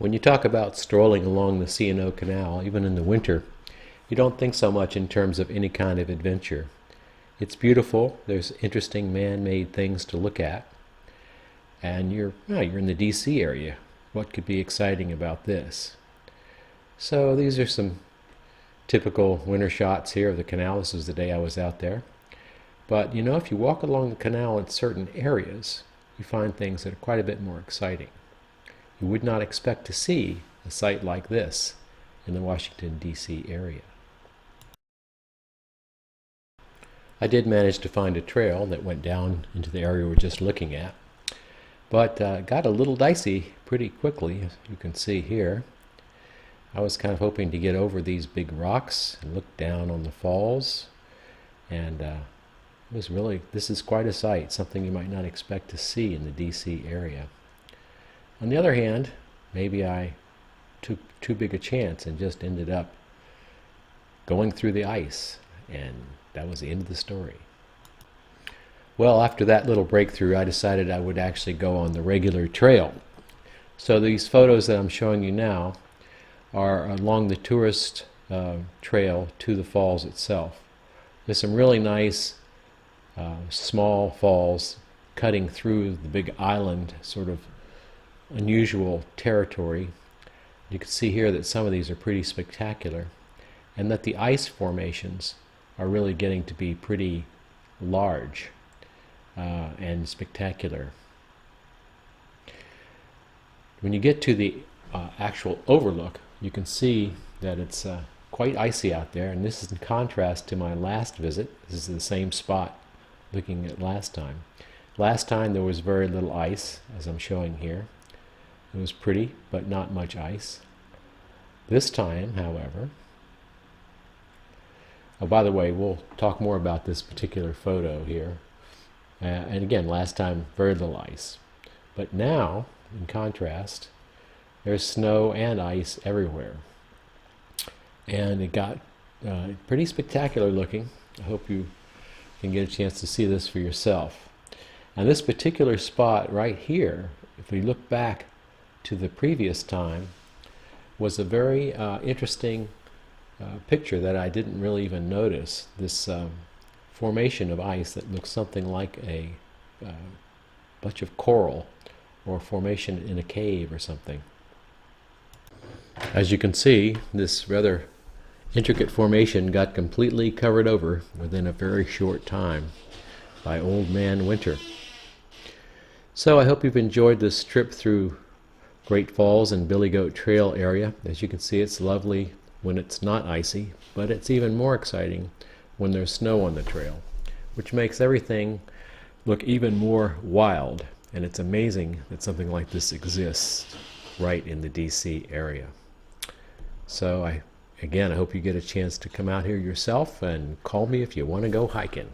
When you talk about strolling along the C&O Canal, even in the winter, you don't think so much in terms of any kind of adventure. It's beautiful, there's interesting man-made things to look at, and you're in the DC area. What could be exciting about this? So these are some typical winter shots here of the canal. This was the day I was out there. But you know, if you walk along the canal in certain areas, you find things that are quite a bit more exciting. You would not expect to see a site like this in the Washington, D.C. area. I did manage to find a trail that went down into the area we're just looking at, but got a little dicey pretty quickly, as you can see here. I was kind of hoping to get over these big rocks and look down on the falls, and this is quite a sight, something you might not expect to see in the D.C. area. On the other hand, maybe I took too big a chance and just ended up going through the ice, and that was the end of the story. Well, after that little breakthrough, I decided I would actually go on the regular trail. So these photos that I'm showing you now are along the tourist trail to the falls itself. There's some really nice small falls cutting through the big island, sort of unusual territory. You can see here that some of these are pretty spectacular, and that the ice formations are really getting to be pretty large and spectacular. When you get to the actual overlook, you can see that it's quite icy out there, and this is in contrast to my last visit. This is the same spot looking at last time. Last time there was very little ice, as I'm showing here. It was pretty, but not much ice. This time, however, oh, by the way, we'll talk more about this particular photo here. And again, last time, very little ice. But now, in contrast, there's snow and ice everywhere. And it got pretty spectacular looking. I hope you can get a chance to see this for yourself. And this particular spot right here, if we look back to the previous time, was a very interesting picture that I didn't really even notice. This formation of ice that looks something like a bunch of coral, or formation in a cave or something. As you can see, this rather intricate formation got completely covered over within a very short time by Old Man Winter. So I hope you've enjoyed this trip through Great Falls and Billy Goat Trail area. As you can see, it's lovely when it's not icy, but it's even more exciting when there's snow on the trail, which makes everything look even more wild. And it's amazing that something like this exists right in the DC area. So again, I hope you get a chance to come out here yourself and call me if you want to go hiking.